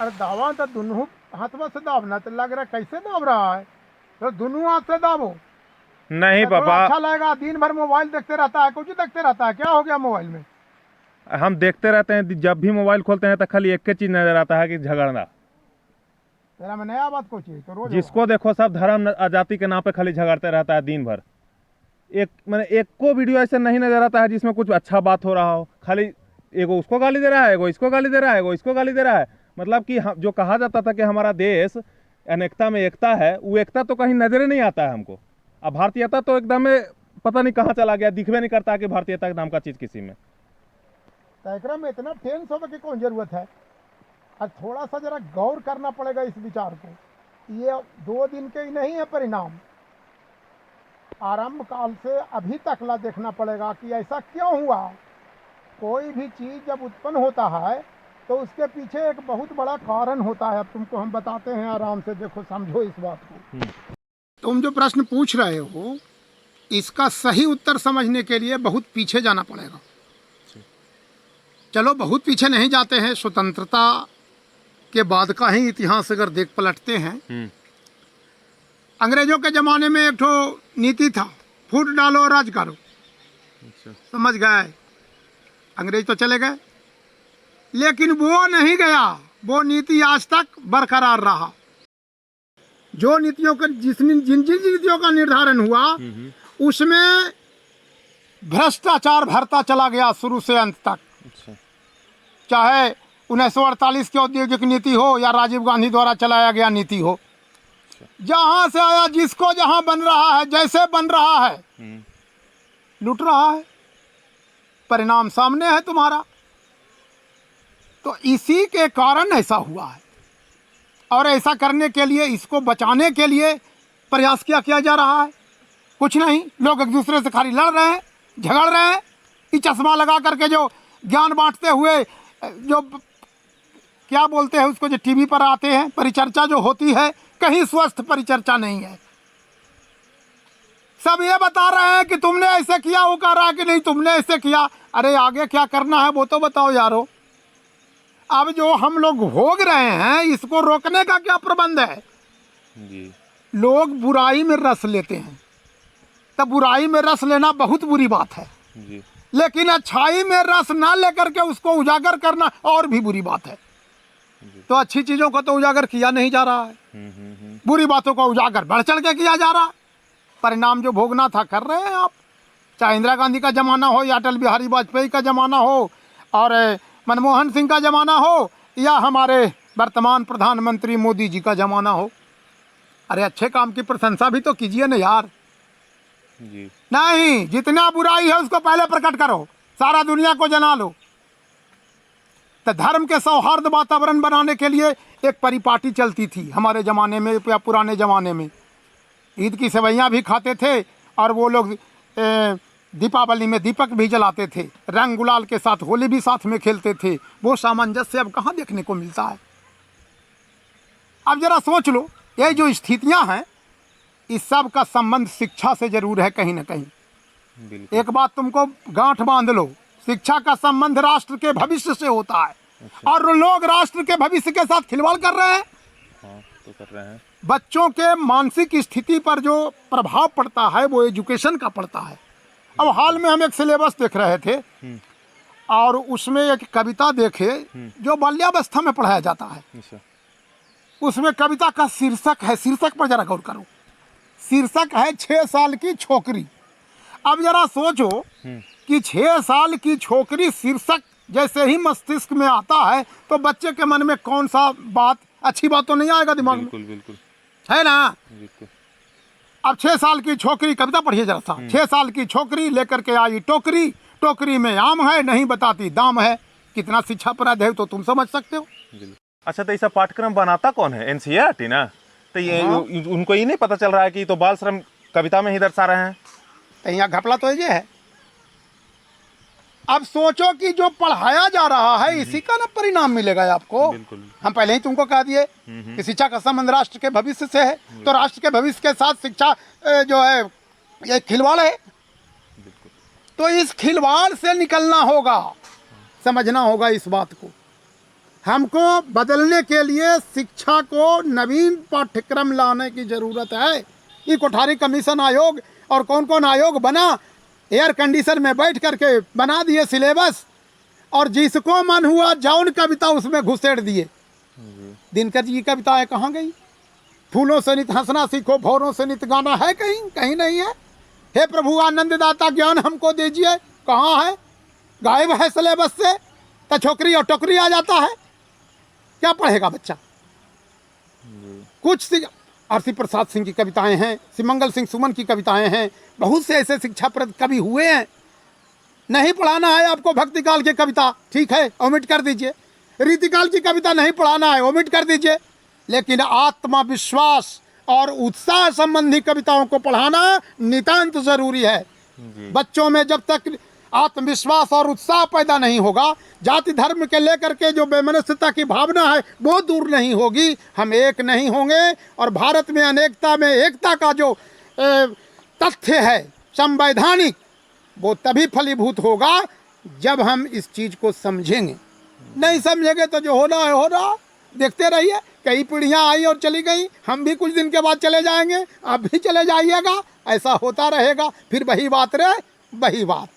अरे दावा तो दोनों हाथवा से दाबना तो लग रहा कैसे दाब रहा है, तो दोनों हाथ से दाबो नहीं तो पापा, अच्छा लगेगा। दिन भर मोबाइल देखते रहता है, कुछ देखते रहता है, क्या हो गया मोबाइल में? हम देखते रहते हैं, जब भी मोबाइल खोलते हैं तो खाली एक ही चीज नजर आता है कि झगड़ना। तेरा में नया बात कुछ है तो रोज होगा। जिसको देखो सब धर्म आजाती के नाम पे खाली झगड़ते रहता है दिन भर। एक मैंने एक को वीडियो ऐसे नहीं नजर आता है जिसमें कुछ अच्छा बात हो रहा हो। खाली एगो उसको गाली दे रहा है, एगो इसको गाली दे रहा है, एगो इसको गाली दे रहा है। मतलब कि जो कहा जाता था कि हमारा देश अनेकता में एकता है, वो एकता तो कहीं नजर ही नहीं आता है हमको। अब भारतीयता तो एकदम पता नहीं कहाँ चला गया, दिखबे नहीं करता कि भारतीयता नाम का चीज किसी में। तो एकरा में इतना टेंस होने की कौन जरूरत है? और थोड़ा सा जरा गौर करना पड़ेगा इस विचार को। ये 2 दिन के ही नहीं है परिणाम, आरंभ काल से अभी तक ला देखना पड़ेगा कि ऐसा क्यों हुआ। कोई भी चीज जब उत्पन्न होता है तो उसके पीछे एक बहुत बड़ा कारण होता है। अब तुमको हम बताते हैं, आराम से देखो, समझो इस बात को। तुम जो प्रश्न पूछ रहे हो, इसका सही उत्तर समझने के लिए बहुत पीछे जाना पड़ेगा। चलो बहुत पीछे नहीं जाते हैं, स्वतंत्रता के बाद का ही इतिहास अगर देख पलटते हैं। अंग्रेजों के ज़माने में एक ठो नीति था, फूट डालो राज करो। समझ गए? अंग्रेज तो चले गए, लेकिन वो नहीं गया, वो नीति आज तक बरकरार रहा। जो नीतियों का जिन जिन नीतियों का निर्धारण हुआ उसमें भ्रष्टाचार भरता चला गया शुरू से अंत तक। चाहे 1948 की औद्योगिक नीति हो या राजीव गांधी द्वारा चलाया गया नीति हो, जहां से आया जिसको जहां बन रहा है, जैसे बन रहा है, लूट रहा है। परिणाम सामने है तुम्हारा। तो इसी के कारण ऐसा हुआ है, और ऐसा करने के लिए, इसको बचाने के लिए प्रयास किया जा रहा है। कुछ नहीं, लोग एक दूसरे से खाली लड़ रहे हैं, झगड़ रहे हैं। ये चश्मा लगा करके जो ज्ञान बांटते हुए जो क्या बोलते हैं उसको, जो टीवी पर आते हैं, परिचर्चा जो होती है, कहीं स्वस्थ परिचर्चा नहीं है। सब ये बता रहे हैं कि तुमने ऐसे किया, वो कह रहा है कि नहीं तुमने ऐसे किया। अरे आगे क्या करना है वो तो बताओ यारो। अब जो हम लोग भोग रहे हैं, इसको रोकने का क्या प्रबंध है? जी। लोग बुराई में रस लेते हैं, तब बुराई में रस लेना बहुत बुरी बात है जी। लेकिन अच्छाई में रस ना लेकर के उसको उजागर करना और भी बुरी बात है। तो अच्छी चीज़ों को तो उजागर किया नहीं जा रहा है, बुरी बातों को उजागर बढ़ चढ़ के किया जा रहा है। परिणाम जो भोगना था कर रहे हैं आप। चाहे इंदिरा गांधी का ज़माना हो या अटल बिहारी वाजपेयी का ज़माना हो और मनमोहन सिंह का ज़माना हो या हमारे वर्तमान प्रधानमंत्री मोदी जी का ज़माना हो। अरे अच्छे काम की प्रशंसा भी तो कीजिए ना यार। जी। नहीं, जितना बुराई है उसको पहले प्रकट करो, सारा दुनिया को जना लो। तो धर्म के सौहार्द वातावरण बनाने के लिए एक परिपाटी चलती थी हमारे ज़माने में या पुराने ज़माने में। ईद की सेवैयाँ भी खाते थे और वो लोग दीपावली में दीपक भी जलाते थे, रंग गुलाल के साथ होली भी साथ में खेलते थे। वो सामंजस्य अब कहाँ देखने को मिलता है? अब जरा सोच लो, ये जो स्थितियाँ हैं, इस सब का संबंध शिक्षा से जरूर है कहीं ना कहीं। एक बात तुमको गांठ बांध लो, शिक्षा का संबंध राष्ट्र के भविष्य से होता है। और लोग राष्ट्र के भविष्य के साथ खिलवाड़ कर रहे हैं। हाँ, तो कर रहे हैं। बच्चों के मानसिक स्थिति पर जो प्रभाव पड़ता है वो एजुकेशन का पड़ता है। अब हाल में हम एक सिलेबस देख रहे थे और उसमें एक कविता देखे जो बाल्यावस्था में पढ़ाया जाता है। उसमें कविता का शीर्षक है, शीर्षक पर जरा गौर करो, शीर्षक है 6 साल की छोकरी। अब जरा सोचो कि 6 साल की छोकरी शीर्षक जैसे ही मस्तिष्क में आता है तो बच्चे के मन में कौन सा बात, अच्छी बात तो नहीं आएगा दिमाग में। बिल्कुल बिल्कुल है ना? बिल्कुल। अब 6 साल की छोकरी, कविता पढ़िए जरा सा। 6 साल की छोकरी लेकर के आई टोकरी, टोकरी में आम है नहीं बताती दाम है। कितना शिक्षाप्रद है तो तुम समझ सकते हो। अच्छा, तो ऐसा पाठ्यक्रम बनाता कौन है? एनसीईआरटी ना? तो ये उनको ये नहीं पता चल रहा है कि तो बाल श्रम कविता में ही दर्शा रहे हैं। तो यहाँ घपला तो ये है। अब सोचो कि जो पढ़ाया जा रहा है इसी का ना परिणाम मिलेगा आपको। हम पहले ही तुमको कह दिए कि शिक्षा का संबंध राष्ट्र के भविष्य से है, तो राष्ट्र के भविष्य के साथ शिक्षा जो है ये खिलवाड़ है। तो इस खिलवाड़ से निकलना होगा, समझना होगा इस बात को। हमको बदलने के लिए शिक्षा को नवीन पाठ्यक्रम लाने की ज़रूरत है। ये कोठारी कमीशन आयोग और कौन कौन आयोग बना, एयर कंडीशन में बैठ करके बना दिए सिलेबस, और जिसको मन हुआ जौन कविता उसमें घुसेड़ दिए। दिनकर जी की कविताएं कहाँ गई? फूलों से नित हंसना सीखो, भौरों से नित गाना है कहीं? कहीं नहीं है। हे प्रभु आनंद दाता ज्ञान हमको दीजिए, कहाँ है? गायब है सिलेबस से। तो छोकरी और टोकरी आ जाता है, क्या पढ़ेगा बच्चा? कुछ आरसी प्रसाद सिंह की कविताएं हैं, सिमंगल सिंह सुमन की कविताएं हैं, बहुत से ऐसे शिक्षाप्रद कवि हुए हैं। नहीं पढ़ाना है आपको भक्तिकाल की कविता, ठीक है, ओमिट कर दीजिए। रीतिकाल की कविता नहीं पढ़ाना है, ओमिट कर दीजिए। लेकिन आत्मविश्वास और उत्साह संबंधी कविताओं को पढ़ाना नितांत जरूरी है। बच्चों में जब तक आत्मविश्वास और उत्साह पैदा नहीं होगा, जाति धर्म के लेकर के जो बेमनस्यता की भावना है वो दूर नहीं होगी, हम एक नहीं होंगे। और भारत में अनेकता में एकता का जो तथ्य है संवैधानिक, वो तभी फलीभूत होगा जब हम इस चीज़ को समझेंगे। नहीं समझेंगे तो जो होना है होना। देखते रहिए, कई पीढ़ियां आई और चली गई, हम भी कुछ दिन के बाद चले जाएंगे, आप भी चले जाइएगा, ऐसा होता रहेगा। फिर वही बात रे वही बात।